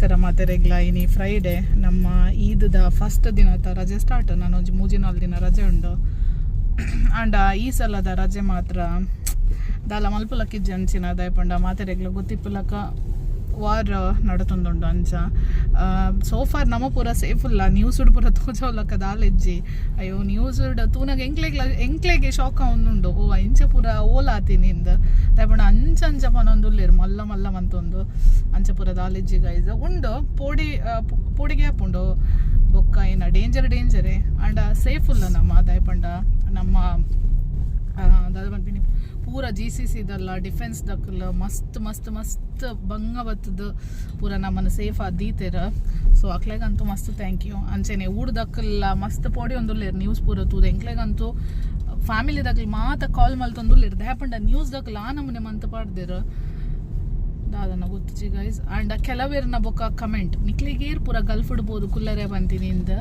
ನಮಸ್ಕಾರ ಮಾತೆರೆಗ್ಲ ಇನಿ ಫ್ರೈಡೇ ನಮ್ಮ ಈದ್ದ ಫಸ್ಟ್ ದಿನದ ರಜೆ ಸ್ಟಾರ್ಟ್. ನಾನು ಒಂಜಿ 3-4 ದಿನ ರಜೆ ಉಂಡು. ಆಂಡ ಈ ಸಲದ ರಜೆ ಮಾತ್ರ ದಾಲ ಮಲ್ಪುಲಕ್ಕಿಜ್ಜಿ ಅಂಚಿನ ದಯಪಂಡ ಮಾತೆರೆಗ್ಲ ಗೊತ್ತಿಪ್ಪಲಕ ವಾರ್ ನಡತೊಂದುಂಡು ಅಂಚ. ಸೋಫಾರ್ ನಮ ಪೂರ ಸೇಫುಲ್ಲ. ನ್ಯೂಸ್ ಪೂರ ತೋಜವಲಕ ದಾಲೆಜ್ಜಿ ಅಯ್ಯೋ ನ್ಯೂಸ್ ತೂನಗ ಎಂಕ್ಲೆಗೆ ಶಾಕ್ ಆವೊಂದುಂಡು. ಓ ಇಂಚ ಪೂರ ಓಲಾತಿನಿಂದ ದಯಪಂಡ ಅಂಚ ಪನೊಂದುಲ್ಲೇರು ಮಲ್ಲ ಮಲ್ಲ ಮಂತೊಂದು ಅಂಚ ಪೂರ ದಾಲೆಜ್ಜಿ ಗೈಸ್ ಉಂಡು. ಪೋಡಿಗೆ ಆಪುಂಡು ಬೊಕ್ಕ ಏನ ಡೇಂಜರೇ ಆಂಡ ಸೇಫುಲ್ಲ ನಮ್ಮ ದಯಪಂಡ ನಮ್ಮ ದಾದಪನ್ಪಿನಿ ಪೂರ GCC ದಲ್ಲ ಡಿಫೆನ್ಸ್ ದಕ್ಕಲ್ಲ ಮಸ್ತ್ ಬಂಗ ಬತ್ತದ ಪೂರ ನಮ್ಮನ್ನು ಸೇಫ್ ಆದೀತೆರ. ಸೊ ಅಕ್ಲೆಗಂತೂ ಮಸ್ತ್ ಥ್ಯಾಂಕ್ ಯು. ಅಂಚೆನೆ ಊಡ್ದಕ್ಕಲ್ಲ ಮಸ್ತ್ ಪೋಡಿ ಒಂದುಲ್ಲೇರು ನ್ಯೂಸ್ ಪೂರ ತೂದ ಎಂಕ್ಲೆಗಂತೂ ಫ್ಯಾಮಿಲಿದಾಗಲಿ ಮಾತ ಕಾಲ್ ಮಲ್ತೊಂದುಲ್ಲೇರು ದಯಪಂಡ ನ್ಯೂಸ್ ದಕ್ಕಲ್ಲ ಆ ನಮ್ಮನೆ ಮಂತ ಪಾಡ್ದೇರು ದಾದನ ಗೊತ್ತಿಜಿ ಗೈಸ್. ಆ್ಯಂಡ್ ಕೆಲವೇರ್ನ ಬೊಕ್ಕ ಕಮೆಂಟ್ ನಿಕ್ಲಿಗೇರ್ ಪೂರ ಗಲ್ಫ್ ಇಡ್ಬೋದು ಕುಲ್ಲರೆ ಬಂತೀನಿ ಇಂದ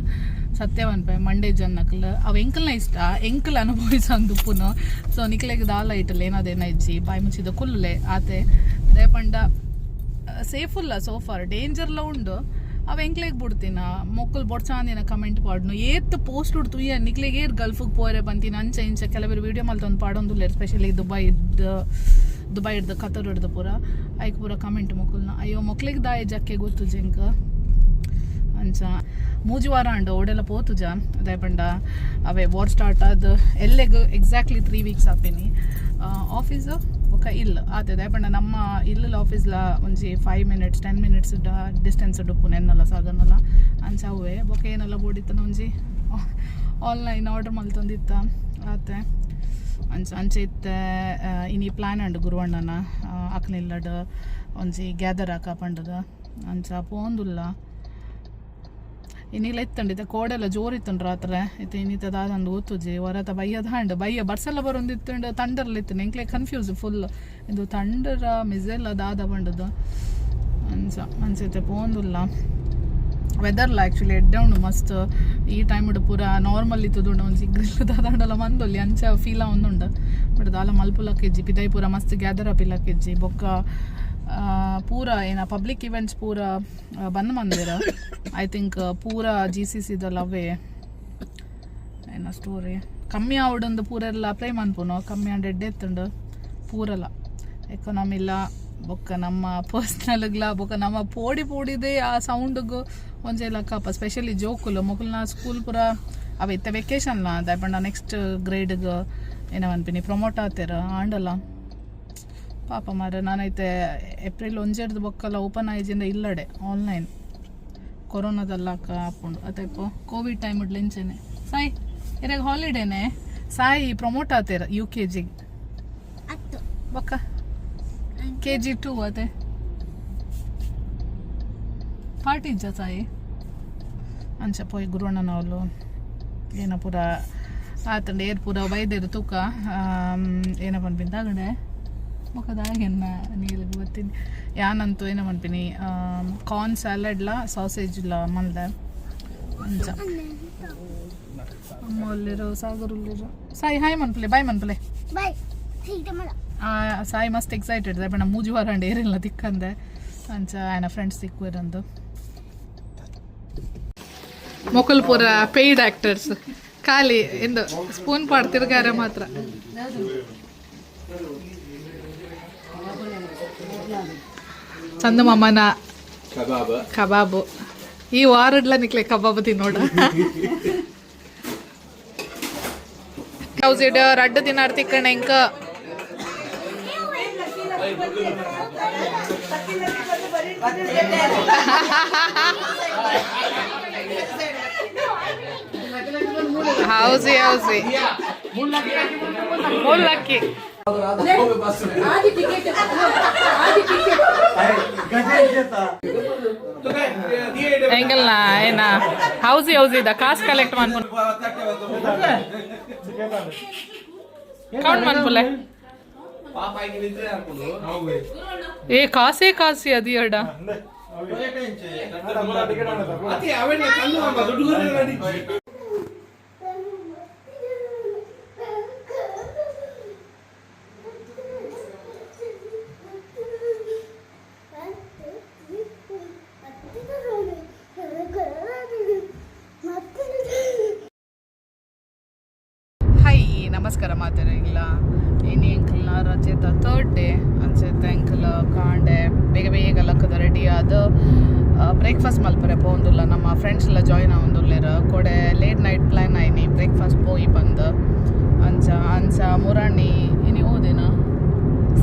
ಸತ್ಯವನ್ಪೆ ಮಂಡೇ ಜನ್ನಕ್ಲ ಅವು ಎಂಕಲ್ನ ಇಷ್ಟ ಎಂಕಲ್ ಅನುಭವಿಸಂದುಪ್ಪುನು. ಸೊ ನಿಕ್ಲೆಗೆ ದಾಲ ಇಟ್ಟಲ್ಲ ಏನಾದೇನ ಇಜ್ಜಿ ಬಾಯಿ ಮುಚ್ಚಿದ ಕುಲ್ಲೇ ಆತೆ ದಯಪಂಡ ಸೇಫುಲ್ಲ ಸೋಫಾರ್ ಡೇಂಜರ್ಲ ಉಂಡು. ಅವು ಎಂಕ್ಲೆಗೆ ಬಿಡ್ತೀನ ಮೊಕ್ಕಲ್ ಬೊಡ್ಚಾಂದಿನ ಕಮೆಂಟ್ ಪಾಡ್ನು ಏತ್ ಪೋಸ್ಟ್ ಉಡ್ತು ನಿಕ್ಲಿಗೇರ್ ಗಲ್ಫಿಗೆ ಪೋರೆ ಬಂತೀನಿ ಅಂಚ ಇಂಚ ಕೆಲವರು ವೀಡಿಯೋ ಮಲ್ತೊಂದು ಪಾಡೊಂದುಲ್ಲ ಎಸ್ಪೆಷಲಿ ದುಬೈ ಹಿಡ್ದು ಕತರ್ ಹಿಡ್ದು ಪೂರ ಐಕ್ ಪೂರ ಕಮೆಂಟ್ ಮೊಕ್ಕಲ್ನ ಅಯ್ಯೋ ಮೊಕ್ಲಿಗೆ ದಾಯ ಜಕ್ಕೆ ಗೊತ್ತು ಜಂಕ ಅಂಚ 3 ವಾರ ಅಂಡು ಓಡೆಲ್ಲ ಪೋತುಜ ದಯಪಂಡ ಅವೇ ವಾರ್ ಸ್ಟಾರ್ಟ್ ಆದ ಎಲ್ಲೆಗ್ ಎಕ್ಸಾಕ್ಟ್ಲಿ 3 ವೀಕ್ಸ್ ಆಪೇನಿ. ಆಫೀಸ್ ಒಕ್ಕ ಇಲ್ಲ ಆತೆ ದಯಪಂಡ ನಮ್ಮ ಇಲ್ಲ ಆಫೀಸ್ಲ ಒಂಜಿ 5 ಮಿನಿಟ್ಸ್ 10 ಮಿನಿಟ್ಸ್ ಡಿಸ್ಟೆನ್ಸ್ ಡುಪ್ಪುನ ಎನ್ನಲ್ಲ ಸಾಗನಲ್ಲ ಅಂಚ ಅವೇ ಬೊಕ್ಕ ಏನೆಲ್ಲ ಬೋಡಿತ್ತನ ಒಂಜಿ ಆನ್ಲೈನ್ ಆರ್ಡರ್ ಮಲ್ತೊಂದಿತ್ತ ಆತೆ ಅಂಚೆ ಇತ್ತೆ. ಇನಿ ಪ್ಲ್ಯಾನ್ ಅಂಡು ಗುರುವಣ್ಣನ ಅಕ್ನಿಲ್ಲಡ್ ಒಂಜಿ ಗ್ಯಾದರ್ ಹಾಕಪಂಡದ ಅಂಚ ಪೋಂದುಲ್ಲ ಇನ್ನಿಲ್ಲ ಇತ್ತಂಡಿತ್ತೆ ಕೋಡೆಲ್ಲ ಜೋರಿತ್ತಂಡು ರಾತ್ರಿ ಇತ್ತು ಇನ್ನಿತ್ತ ದಾದಂದು ಓದ್ತುಜಿ ಹೊರತ ಬಯ್ಯದ ಹಂಡು ಬಯ್ಯ ಬರ್ಸೆಲ್ಲ ಬರೋಂದಿತ್ತಂಡು ತಂಡರ್ಲಿ ಇತ್ತು ಎಂಕ್ಲೆ ಕನ್ಫ್ಯೂಸ್ ಫುಲ್ ಇದು ತಂಡರ ಮಿಸೆಲ್ಲ ದಾದ ಬಂಡದು ಅಂಚೈತೆ ಪೋಂದುಲ್ಲ. ವೆದರ್ಲ ಆ್ಯಕ್ಚುಲಿ ಎಡ್ಡೆ ಉಂಡು ಮಸ್ತ್ ಈ ಟೈಮ್ ಪೂರ ನಾರ್ಮಲ್ ಇತ್ತದುಂಡು ಒಂದು ಸಿಗ್ರಿಲ್ಲ ದಾದಂಡಲ್ಲ ಮಂದೊಲ್ಲಿ ಅಂಚ ಫೀಲ ಒಂದುಂಡು ಬಟ್ ದಾಲ ಮಲ್ಪುಲಕ್ಕಿಜ್ಜಿ ಪಿದೈ ಪೂರ ಮಸ್ತ್ ಗ್ಯಾದರ್ ಅಪಿಲಕ್ಕಿಜ್ಜಿ ಬೊಕ್ಕ ಪೂರ ಏನ ಪಬ್ಲಿಕ್ ಇವೆಂಟ್ಸ್ ಪೂರ ಬಂದ್ ಮಂದಿರ ಐ ಥಿಂಕ್ ಪೂರ GCC ದಲ್ಲವೇ ಏನ ಸ್ಟೋರಿ ಕಮ್ಮಿ ಆವಡೊಂದು ಪೂರ ಎಲ್ಲ ಅಪ್ಲೈ ಮನ್ಪುನು ಕಮ್ಮಿ ಅಂಡ್ ಎಡ್ಡೆ ಎತ್ತುಂಡು ಪೂರಲ್ಲ ಎಕಾನಮಿಲ್ಲ ಬೊಕ್ಕ ನಮ್ಮ ಪರ್ಸ್ನಲ್ಗ್ಲ ಬೊಕ್ಕ ನಮ್ಮ ಪೋಡಿದೆ ಆ ಸೌಂಡ್ಗು ಒಂಜೆ ಲಕ್ಕಪ್ಪ ಸ್ಪೆಷಲಿ ಜೋಕುಲು ಮೊಕಲ್ನ ಸ್ಕೂಲ್ ಪೂರ ಅವಿತ್ತ ವೆಕೇಶನ್ಲ ದಯಪಂಡ ನೆಕ್ಸ್ಟ್ ಗ್ರೇಡ್ಗೆ ಏನೋ ಅನ್ಪಿನಿ ಪ್ರಮೋಟ್ ಆತೇರ ಆಂಡಲ್ಲ ಪಾಪ ಮಾರ ನಾನೈತೆ ಏಪ್ರಿಲ್ 1 ಬೊಕ್ಕಲ್ಲ ಓಪನ್ ಆಯ್ಜಿಂದ ಇಲ್ಲಡೆ ಆನ್ಲೈನ್ ಕೊರೋನಾದಲ್ಲ ಹಾಪುಂಡು ಅತೈಪು ಕೋವಿಡ್ ಟೈಮ್ ಇಡ್ಲೆಂಚೆನೆ ಸಾಯಿ ಇರಾಗ ಹಾಲಿಡೇನೆ ಸಾಯಿ ಪ್ರಮೋಟ್ ಆತೇರ UKG ಬೊಕ್ಕ KG2 ಅದೇ ಪಾರ್ಟಿ ಇಜ್ಜ ಸಾಯಿ ಅಂಚ ಪೋಯ್ ಗುರುವಣ್ಣನವಳು ಏನ ಪೂರ ಆತಂಡ ಏರ್ ಪೂರ ಬೈದೇರು ತೂಕ ಏನ ಪನ್ಪಿನಿ ತಗಡೆ ಮುಖದಾಗೆನ್ನ ನೀರಿಗೆ ಗೊತ್ತೀನಿ ಯಾನಂತೂ ಏನೋ ಮನ್ಪಿನಿ ಕಾರ್ನ್ ಸ್ಯಾಲಡ್ಲ ಸಾಸೇಜ್ಲ ಮಲ್ದೆ ಅಂಚ ಅಮ್ಮ ಅಲ್ಲಿರೋ ಸಾಗರಲ್ಲಿರೋ ಸಾಯಿ ಹಾಯ್ ಮನ್ಪಲೆ ಬಾಯ್ ಮನ್ಪಲೆ ಸಾಯಿ ಮಸ್ತ್ ಎಕ್ಸೈಟೆಡ್ ದಯಪಂಡ 3 ವಾರ ಅಂಡ್ ಏರಿಲ್ಲ ತಿಕ್ಕಂದೆ ಅಂಚ ಆಯ್ನ ಫ್ರೆಂಡ್ಸ್ ತಿಕ್ಕುವಿರಂದು ಮೊಕಲ್ ಪೂರ ಪೇಯ್ಡ್ ಆ್ಯಕ್ಟರ್ಸ್ ಖಾಲಿ ಎಂದು ಸ್ಪೂನ್ ಪಾಡ್ತಿರ್ಗಾರೆ ಮಾತ್ರ ಚಂದಮ್ಮನ ಕಬಾಬು ಈ ವಾರಡ್ಲ ನಿಕ್ಲೆ ಕಬಾಬ್ ತಿನ್ನೋಡ ಹೌಸಿಡ್ ರಡ್ಡು ತಿನ್ನಾಡ್ ತಿಕ್ಕಣ ಇಂಕ ಹೌಸಿ ಮುಲ್ಲಕ್ಕಿ ಎಂಗಲ್ನ ಏನ ಹೌಸಿ ಇದ ಕಾಸು ಕಲೆಕ್ಟ್ ಮಾಡ್ಕೊಂಡು ಕೌಂಟ್ ಮಾಡ್ಕೊಲೆ ಏ ಕಾಸೇ ಅದು ಎರಡ ಗಮ್ಮತ್ತರ ಇಲ್ಲ ಇನ್ನು ಎಂಕಲ್ನ ರಜೆದ 3rd ಡೇ ಅನ್ಸುತ್ತೆ ಎಂಕಲ್ ಕಾಂಡೆ ಬೇಗ ಬೇಗ ಲಕ್ಕದ ರೆಡಿ ಆದ ಬ್ರೇಕ್ಫಾಸ್ಟ್ ಮಲ್ಪರೆ ಪೋಂದುಲ್ಲ ನಮ್ಮ ಫ್ರೆಂಡ್ಸ್ ಎಲ್ಲ ಜಾಯ್ನ್ ಆಗೊಂದುಲ್ಲೇರ ಕೊಡೆ ಲೇಟ್ ನೈಟ್ ಪ್ಲ್ಯಾನ್ ಆಯ್ನಿ ಬ್ರೇಕ್ಫಾಸ್ಟ್ ಪೋಯಿ ಬಂದು ಅಂಚ ಮುರಾಣಿ ಇನಿ ಹೋದೇನ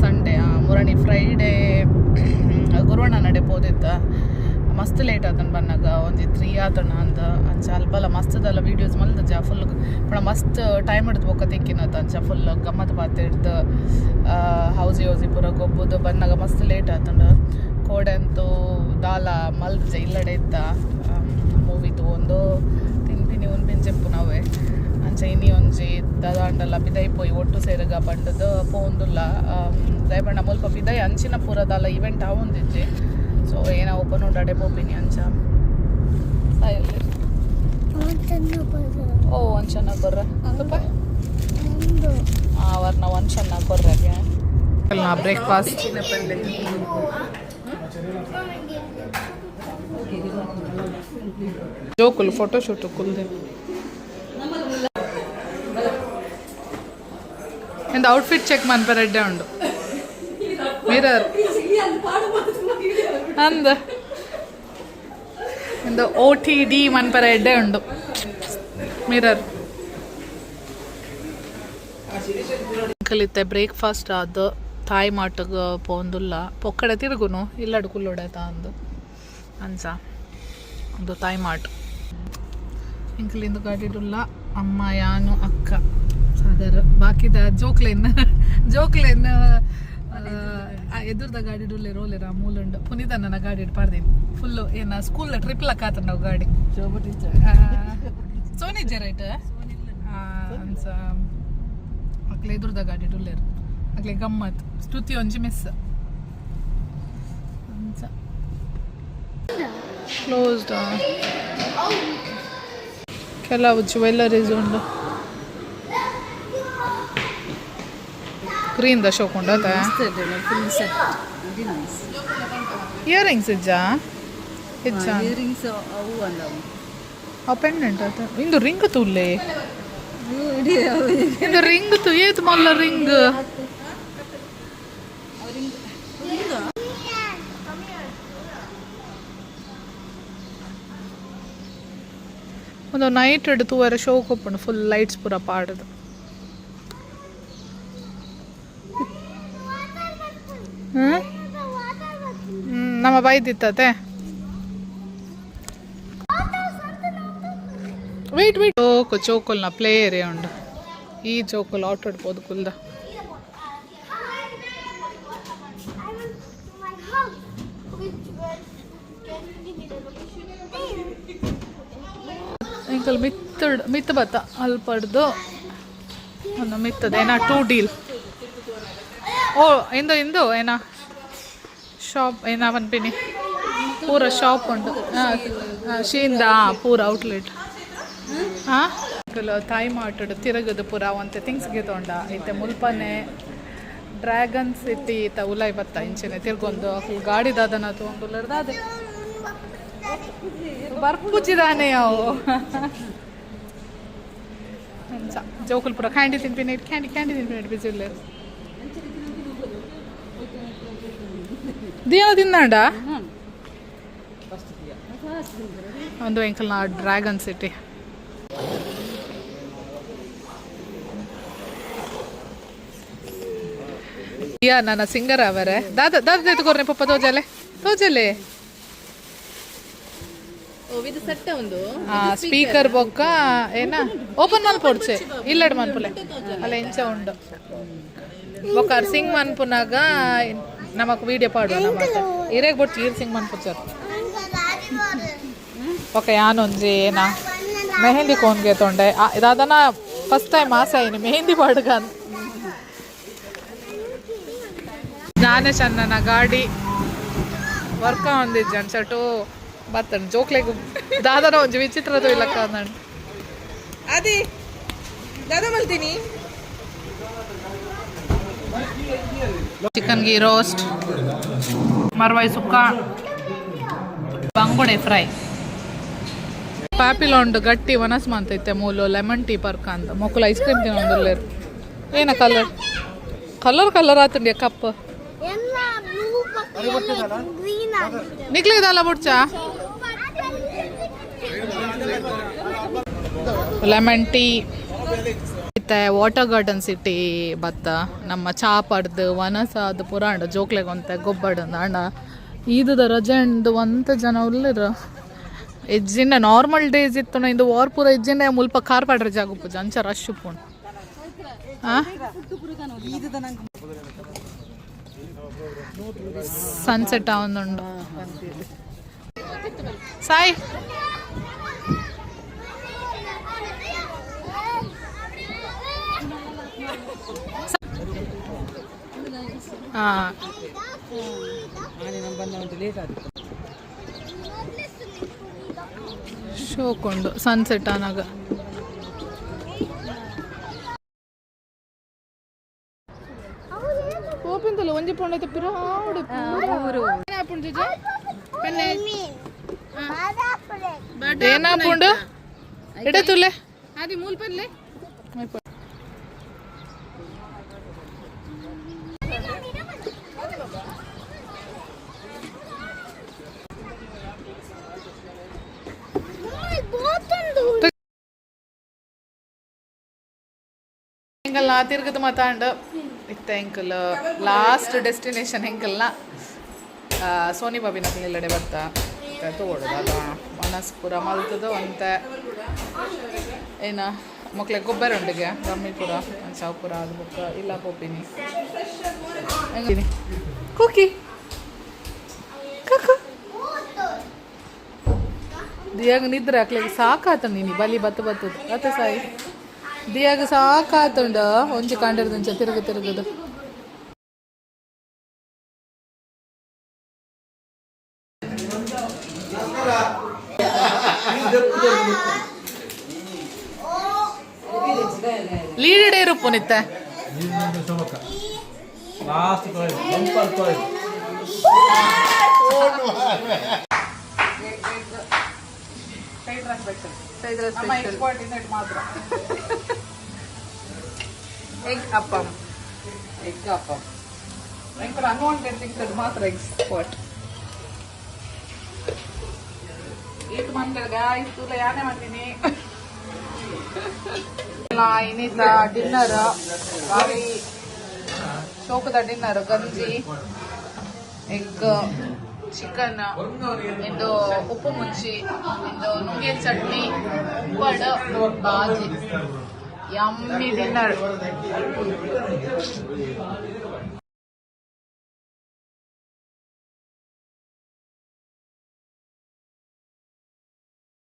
ಸಂಡೇ ಮುರಾಣಿ ಫ್ರೈಡೇ ಗುರುವಣ್ಣ ನಡೆ ಪೋದಿತ್ತ ಮಸ್ತ್ ಲೇಟ್ ಆತನ ಬನ್ನಾಗ ಒಂದು 3 ಆತನ ಅಂದ ಅಂಚ ಅಲ್ಪಲ್ಲ ಮಸ್ತದಲ್ಲ ವೀಡಿಯೋಸ್ ಮಲ್ದ ಫುಲ್ ಪುಣ ಮಸ್ತ್ ಟೈಮ್ ಹಿಡ್ದು ಬೊಕ್ಕ ತಿಕ್ಕಿನತ್ತ ಅಂಚ ಫುಲ್ ಗಮ್ಮತ್ ಪಾತೆ ಹಿಡ್ದು ಹೌಸಿ ಪೂರ ಗೊಬ್ಬುದು ಬನ್ನಾಗ ಮಸ್ತ್ ಲೇಟ್ ಆತಂಡ ಕೋಡೆ ಅಂತೂ ದಾಲ ಮಲ್ದ ಇಲ್ಲಡೆ ಇತ್ತ ಮೂವಿದು ಒಂದು ತಿನ್ಪಿನಿ ಉನ್ಪಿನ್ ಚೆಪ್ಪು ನಾವೇ ಅಂಚ ಇನಿ ಒಂಜಿ ದಾಂಡಲ್ಲ ಬಿದೈ ಪೋಯಿ ಒಟ್ಟು ಸೇರಗ ಬಂಡದು ಪೋಂದುಲ್ಲ ದಯಬಣ್ಣ ಮುಲ್ಪ ಬಿದೈ ಅಂಚಿನ ಪೂರದಲ್ಲ ಇವೆಂಟ್ ಆವೊಂದಿಜ್ಜಿ ಸೊ ಏನೋ ಓಪನ್ ಉಂಡಾಡೆ ಪೋಪಿನಿ ಅಂಚ ಓ ಒಂದು ಚೆನ್ನಾಗಿ ಬರ್ರ ಸ್ವಲ್ಪ ವರ್ನ ಒಂದು ಚೆನ್ನಾಗಿ ಬರ್ರಾಗೆ ನಾ ಬ್ರೇಕ್ಫಾಸ್ಟ್ ಜೋಕುಲ್ ಫೋಟೋಶೂಟ್ ಕುಲ್ದೆ ಎಂದ ಔಟ್ಫಿಟ್ ಚೆಕ್ ಮನ್ಪರೆ ಎಡ್ಡೆ ಉಂಡು ಮಿರರ್ ಅಂದ ಇಂದು OTD ಮನ್ಪರೆ ಎಡ್ಡೆ ಉಂಡು ಮಿರರ್ ಕಲಿತೆ ಬ್ರೇಕ್ಫಾಸ್ಟ್ ಆದ ತಾಯಿ ಮಾಟಗ ಪೋಂದುಲ್ಲ ಪೊಕ್ಕಡೆ ತಿರುಗುನು ಇಲ್ಲಡು ಕುಲ್ಲೊಡೆ ಅಂದು ಅಂಚ ಒಂದು ತಾಯಿ ಮಾಟ ಇಂಕಲಿಂದು ಗಾಡಿಡುಲ್ಲ ಅಮ್ಮ ಯಾನು ಅಕ್ಕ ಸಾದರ್ ಬಾಕಿದ ಜೋಕ್ಲೇನ್ ಎದುರ್ದ ಗಾಡಿ ಡುಲ್ಲೆ ರೋಲೆರ ಮೂಲುಂಡು ಪುನೀತ ನನ್ನ ಗಾಡಿ ಪಾಡ್ದೀನಿ ಫುಲ್ಲು ಏನ ಸ್ಕೂಲ್ ಟ್ರಿಪ್ ಲಕ್ಕಾತ ನಾವು ಗಾಡಿ ಸೋನಿಜ್ಜ ರೈಟ್ ಅನ್ಸ ಅಕ್ಲೆ ಎದುರ್ದ ಗಾಡಿ ಡುಲ್ಲೆರ್ ಅಕ್ಲೆ ಗಮ್ಮತ್ ಸ್ತುತಿ ಒಂಜಿ ಮಿಸ್ ಅನ್ಸ ಕ್ಲೋಸ್ಡ್ ಕೆಲವು ಜ್ಯುವೆಲ್ಲರೀಸ್ ಉಂಡು ಗ್ರೀನ್ ದ ಶೋಕೊಂಡ ಇಯರಿಂಗ್ಸ್ ಇಜ್ಜಾ ಇಯರಿಂಗ್ಸ್ ಅವು ಅಂದವು ಆ ಪೆಂಡೆಂಟ್ ಆತ ಇಂದು ರಿಂಗ್ ತುಲ್ಲೆ ಇಂದು ರಿಂಗ್ ತು ಏತ್ ಮಲ್ಲ ರಿಂಗ್ ಒಂದು ನೈಟ್ ಹಿಡ್ದು ತೂವರೆ ಶೋ ಕೊಪ್ಪುಂಡು ಫುಲ್ ಲೈಟ್ಸ್ ಪೂರ ಪಾಡದು ನಮ್ಮ ಬೈದಿತ್ತತೆ ವೆಯ್ಟ್ ಚೋಕುಲ್ನ ಪ್ಲೇ ಏರಿಯಾ ಉಂಡು ಈ ಚೋಕುಲ್ ಆಟ ಆಡ್ಬೋದು ಕುಲ್ದ ಇಂಕಲ್ ಮಿತ್ತ ಬತ್ತ ಅಲ್ಪಡ್ದು ಒಂದು ಮಿತ್ತದ ಏನ 2 ಡೀಲ್ ಓ ಇಂದು ಏನ ಶಾಪ್ ಏನ ಪನ್ಪಿನಿ ಪೂರ ಶಾಪ್ ಉಂಟು ಶೀಂದ ಪೂರ ಔಟ್ಲೆಟ್ ತಾಯಿ ಮಾಟಡು ತಿರುಗದು ಪೂರ ಒಂತೆ ಥಿಂಗ್ಸ್ಗೆ ತೊಂಡ ಐತೆ ಮುಲ್ಪನೆ ಡ್ರ್ಯಾಗನ್ಸ್ ಇತ್ತಿ ಈತ ಉಲಾಯ್ ಬತ್ತ ಇಂಚಿನ ತಿರ್ಗೊಂದು ಗಾಡಿ ದಾದನ ತೊಗೊಂಡುಲ್ಲರ್ದಾದೆ ಬರ್ಪುಚ್ಚಿದಾನೆ ಅವು ಜೋಕುಲ್ ಪೂರ ಕ್ಯಾಂಡಿ ತಿನ್ಪಿನಿ ಕ್ಯಾಂಡಿ ತಿನ್ಪಿನಿ ಬಿಸಿ ಇಲ್ಲ ದಿನ ತಿಂದಾಂಡ ಒಂದು ಎಂಕಲ್ನ ಡ್ರ್ಯಾಗನ್ ಸಿಟಿ ನನ್ನ ಸಿಂಗರ್ ಅವರೇ ದಾದ ಎತ್ಕೊರ್ನೆ ಪಪ್ಪ ತೋಜಲೆ ಸ್ಪೀಕರ್ ಬೊಕ್ಕ ಏನ ಓಪನ್ ಮನ್ಪೊಡ್ಚೆ ಇಲ್ಲಡ್ ಮನ್ಪುಲೆ ಅಲ್ಲ ಎಂಚ ಉಂಡು ಬೊಕ್ಕ ಸಿಂಗ್ ಮನ್ಪುನಾಗ ನಮಕ್ ವಿಡಿಯೋ ಪಾಡು ಇರೇಗ್ ಬೊಟ್ಟು ಈರ್ ಸಿಂಗ್ ಮನ್ಪುಚ್ಚರ್ ಬೊಕ್ಕ ಯಾನೊಂಜಿ ಏನ ಮೆಹಂದಿ ಕೋನ್ಗೆ ತೊಂಡೆ ಇದಾದನ ಫಸ್ಟ್ ಟೈಮ್ ಆಸೆ ಆಯ್ನಿ ಮೆಹಂದಿ ಪಾಡುಗ ಅಂತ ಜ್ಞಾನೇಶ್ ಅಣ್ಣನ ಗಾಡಿ ವರ್ಕ ಹೊಂದಿದ್ದ ಅನ್ಸಟು ಬತ್ತಣ್ಣ ಜೋಕ್ಲೆಗು ದಾದನ ಒಂಜಿ ವಿಚಿತ್ರದು ಇಲ್ಲಕ್ಕ ಅಂದಣ್ಣ ಅದೇ ದಾದ ಮಲ್ತೀನಿ ಚಿಕನ್ ಗೀ ರೋಸ್ಟ್ ಮರ್ವಾಯಿ ಸುಕ್ಕ ಬಂಗುಡೆ ಫ್ರೈ ಪ್ಯಾಪಿಲೊಂಡು ಗಟ್ಟಿ ವನಸ್ ಮಂತೈತೆ ಮೂಲು ಲೆಮನ್ ಟೀ ಪರ್ಕ ಅಂತ ಮೊಕ್ಕಲು ಐಸ್ ಕ್ರೀಮ್ ತಿನ್ನೊಂದುಲ್ಲೇರು ಏನ ಕಲರ್ ಕಲರ್ ಕಲರ್ ಆತುಂಡಿ ಕಪ್ ನಿಕ್ಲಿದಲ್ಲ ಬುಡ್ಚ ಲೆಮನ್ ಟೀ ಮತ್ತೆ ವಾಟರ್ ಗಾರ್ಡನ್ ಸಿಟಿ ಬತ್ತ ನಮ್ಮ ಚಾಪಡ್ದು ವನಸಾದ ಪುರಾಣ ಜೋಕ್ಲೆಗೊಂತ ಗೊಬ್ಬಡ ಅಂಡ ಈದುದ ರಜೆ ಅಂಡು ಒಂತ ಜನ ಉಳ್ಳರು ಎಜ್ಜಿಂಡ ನಾರ್ಮಲ್ ಡೇಸ್ ಇತ್ತು ಇಂದು ವಾರ್ ಪೂರ ಎಜ್ಜಿಂಡ ಮುಲ್ಪ ಕಾರ್ಪಾಡ್ ರಜೆ ಆಗುಪ್ಪು ಅಂಚ ರಶ್ ಉಪ್ಪುಂಡು ಸನ್ಸೆಟ್ ಆವೊಂದುಂಡು ಸಾಯಿ ಶೋಕೊಂಡು ಸನ್ಸೆಟ್ ಆನಾಗ ಓಪಿಂತಲ್ಲ ಒಂಜಿ ಪೊಂಡೈತೆ ಪಿರಾಡು ಏನಾಪುಂಡು ಎಡೆ ತುಲೆ ಅದು ಮೂಲ್ ಪಲ್ಲೆ ಹೆಂಗಲ್ಲ ತಿರ್ಗದ ಮಾತಾಂಡ ಇತ್ತ ಹೆಂಕಲ್ ಲಾಸ್ಟ್ ಡೆಸ್ಟಿನೇಷನ್ ಹೆಂಕಲ್ನ ಸೋನಿ ಬಾಬಿನ ಇಲ್ಲಡೆ ಬರ್ತಾ ತೋಡದ ಮನಸ್ಪುರ ಮಲ್ತದ ಒಂತ ಏನ ಮಕ್ಳಿಗೆ ಗೊಬ್ಬರ ಉಂಡಿಗೆ ರಮ್ಮಿಪುರ ಶಾವ್ಪುರ ಅದು ಬುಕ್ಕ ಇಲ್ಲ ಪೋಪಿನಿ ಹೆಂಗಿನಿ ಕುಕ್ಕಿ ಕಕ್ಕ ದಿಯಾಗ ನಿದ್ರೆ ಹಾಕ್ಲಿಕ್ಕೆ ಸಾಕಾತ ನೀನು ಬಲಿ ಬತ್ತದ ಅತ್ತೆ ಸಾಯಿ ದಿಯಾಗ ಸಾಕಾತುಂಡ ಒಂಜಿ ಕಾಂಡಿರ್ದಂಚ ತಿರುಗದು ಲೀಡೇ ರೂಪು ನಿತ್ತೆ ಎಗ್ ಅಪ್ಪಂ ಅನ್ವಾಂಟೆಡ್ ಥಿಂಗ್ಸ್ ಅದು ಮಾತ್ರ ಎಕ್ಸ್ಪೋರ್ಟ್ ಇದು ಮಂಗಳಗ ಇಷ್ಟು ಯಾನೇ ಮಾಡ್ತೀನಿ ಇನ್ನಿತ ಡಿನ್ನರ್ ಬಾರಿ ಶೋಕದ ಡಿನ್ನರ್ ಗಂಜಿ ಎಗ್ ಚಿಕನ್ ಇಂದು ಉಪ್ಪು ಮುಂಚಿ ಇಂದು ನುಗ್ಗೆ ಚಟ್ನಿ ವಡ ಬಾಜಿ ಯಮ್ಮಿ ಡಿನ್ನರ್